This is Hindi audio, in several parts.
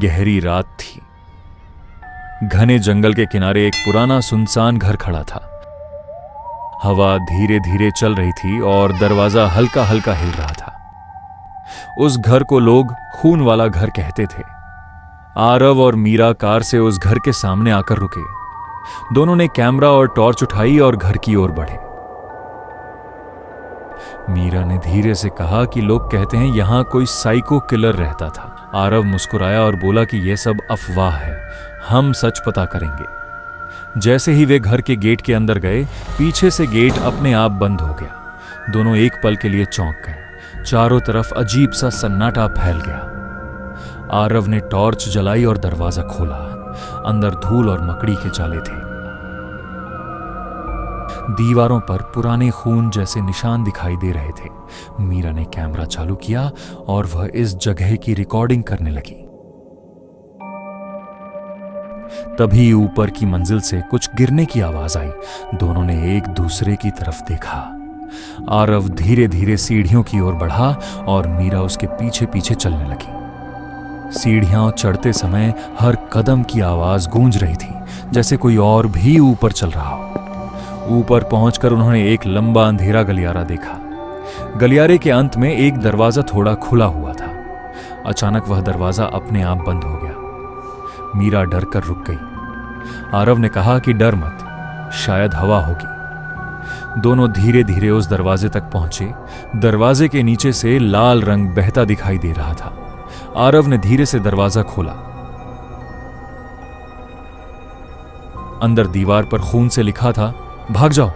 गहरी रात थी। घने जंगल के किनारे एक पुराना सुनसान घर खड़ा था। हवा धीरे धीरे चल रही थी और दरवाजा हल्का हल्का हिल रहा था। उस घर को लोग खून वाला घर कहते थे। आरव और मीरा कार से उस घर के सामने आकर रुके। दोनों ने कैमरा और टॉर्च उठाई और घर की ओर बढ़े। मीरा ने धीरे से कहा कि लोग कहते हैं यहां कोई साइको किलर रहता था। आरव मुस्कुराया और बोला कि यह सब अफवाह है, हम सच पता करेंगे। जैसे ही वे घर के गेट के अंदर गए, पीछे से गेट अपने आप बंद हो गया। दोनों एक पल के लिए चौंक गए। चारों तरफ अजीब सा सन्नाटा फैल गया। आरव ने टॉर्च जलाई और दरवाजा खोला। अंदर धूल और मकड़ी के जाले थे। दीवारों पर पुराने खून जैसे निशान दिखाई दे रहे थे। मीरा ने कैमरा चालू किया और वह इस जगह की रिकॉर्डिंग करने लगी। तभी ऊपर की मंजिल से कुछ गिरने की आवाज आई। दोनों ने एक दूसरे की तरफ देखा। आरव धीरे धीरे सीढ़ियों की ओर बढ़ा और मीरा उसके पीछे पीछे चलने लगी। सीढ़ियां चढ़ते समय हर कदम की आवाज गूंज रही थी, जैसे कोई और भी ऊपर चल रहा हो। ऊपर पहुंचकर उन्होंने एक लंबा अंधेरा गलियारा देखा। गलियारे के अंत में एक दरवाजा थोड़ा खुला हुआ था। अचानक वह दरवाजा अपने आप बंद हो गया। मीरा डर कर रुक गई। आरव ने कहा कि डर मत, शायद हवा होगी। दोनों धीरे धीरे उस दरवाजे तक पहुंचे। दरवाजे के नीचे से लाल रंग बहता दिखाई दे रहा था। आरव ने धीरे से दरवाजा खोला। अंदर दीवार पर खून से लिखा था, भाग जाओ।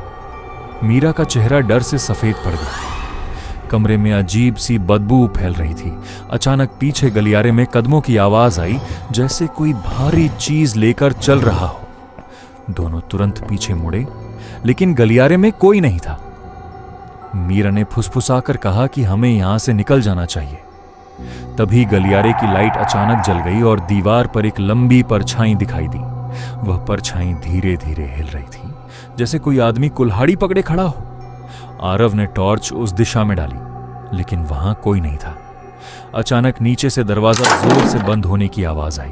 मीरा का चेहरा डर से सफेद पड़ गया। कमरे में अजीब सी बदबू फैल रही थी। अचानक पीछे गलियारे में कदमों की आवाज आई, जैसे कोई भारी चीज लेकर चल रहा हो। दोनों तुरंत पीछे मुड़े, लेकिन गलियारे में कोई नहीं था। मीरा ने फुसफुसाकर कहा कि हमें यहां से निकल जाना चाहिए। तभी गलियारे की लाइट अचानक जल गई और दीवार पर एक लंबी परछाई दिखाई दी। वह परछाई धीरे धीरे हिल रही थी, जैसे कोई आदमी कुल्हाड़ी पकड़े खड़ा हो। आरव ने टॉर्च उस दिशा में डाली, लेकिन वहां कोई नहीं था। अचानक नीचे से दरवाजा जोर से बंद होने की आवाज आई।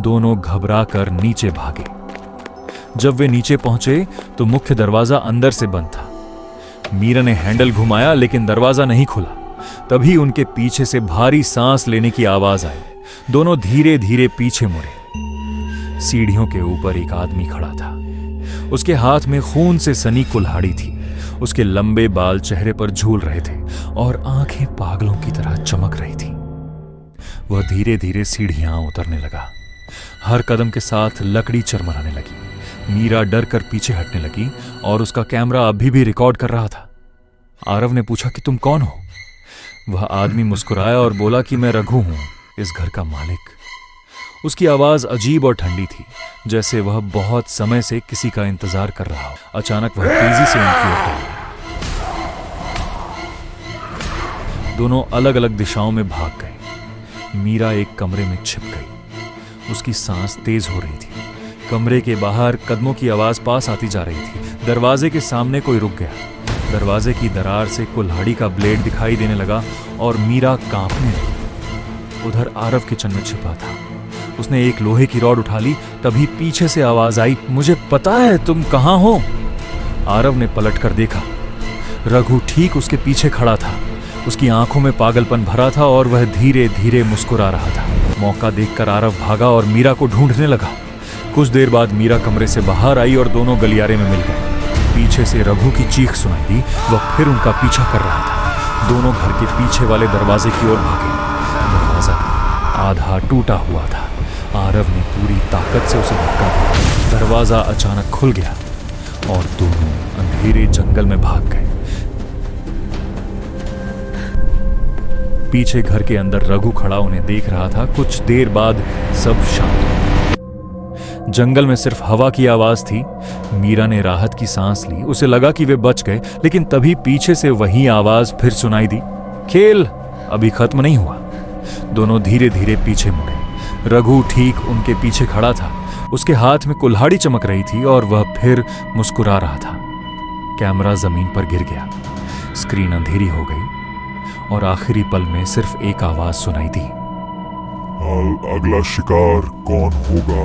दोनों घबरा कर नीचे भागे। जब वे नीचे पहुंचे तो मुख्य दरवाजा अंदर से बंद था। मीरा ने हैंडल घुमाया, लेकिन दरवाजा नहीं खुला। तभी उनके पीछे से भारी सांस लेने की आवाज आई। दोनों धीरे धीरे पीछे मुड़े। सीढ़ियों के ऊपर एक आदमी खड़ा था। उसके हाथ में खून से सनी कुल्हाड़ी थी। उसके लंबे बाल चेहरे पर झूल रहे थे और आंखें पागलों की तरह चमक रही थी। वह धीरे धीरे सीढ़ियां उतरने लगा। हर कदम के साथ लकड़ी चरमराने लगी। मीरा डर कर पीछे हटने लगी और उसका कैमरा अभी भी रिकॉर्ड कर रहा था। आरव ने पूछा कि तुम कौन हो? वह आदमी मुस्कुराया और बोला कि मैं रघु हूं, इस घर का मालिक। उसकी आवाज अजीब और ठंडी थी, जैसे वह बहुत समय से किसी का इंतजार कर रहा हो। अचानक वह तेजी से उनकी ओर दौड़ा। दोनों अलग अलग दिशाओं में भाग गए। मीरा एक कमरे में छिप गई। उसकी सांस तेज हो रही थी। कमरे के बाहर कदमों की आवाज पास आती जा रही थी। दरवाजे के सामने कोई रुक गया। दरवाजे की दरार से कुल्हाड़ी का ब्लेड दिखाई देने लगा और मीरा कांपने लगी। उधर आरव किचन में छिपा था। उसने एक लोहे की रॉड उठा ली। तभी पीछे से आवाज आई, मुझे पता है तुम कहां हो। आरव ने पलटकर देखा। रघु ठीक उसके पीछे खड़ा था। उसकी आंखों में पागलपन भरा था और वह धीरे धीरे मुस्कुरा रहा था। मौका देखकर आरव भागा और मीरा को ढूंढने लगा। कुछ देर बाद मीरा कमरे से बाहर आई और दोनों गलियारे में मिल गए। पीछे से रघु की चीख सुनाई दी। वह फिर उनका पीछा कर रहा था। दोनों घर के पीछे वाले दरवाजे की ओर भागे। दरवाजा आधा टूटा हुआ था। आरव ने पूरी ताकत से उसे धक्का दिया। दरवाजा अचानक खुल गया और दोनों अंधेरे जंगल में भाग गए। पीछे घर के अंदर रघु खड़ा उन्हें देख रहा था। कुछ देर बाद सब शांत हो गया। जंगल में सिर्फ हवा की आवाज थी। मीरा ने राहत की सांस ली। उसे लगा कि वे बच गए, लेकिन तभी पीछे से वही आवाज फिर सुनाई दी, खेल अभी खत्म नहीं हुआ। दोनों धीरे धीरे पीछे मुड़े। रघु ठीक उनके पीछे खड़ा था। उसके हाथ में कुल्हाड़ी चमक रही थी और वह फिर मुस्कुरा रहा था। कैमरा जमीन पर गिर गया। स्क्रीन अंधेरी हो गई और आखिरी पल में सिर्फ एक आवाज सुनाई दी, अगला शिकार कौन होगा?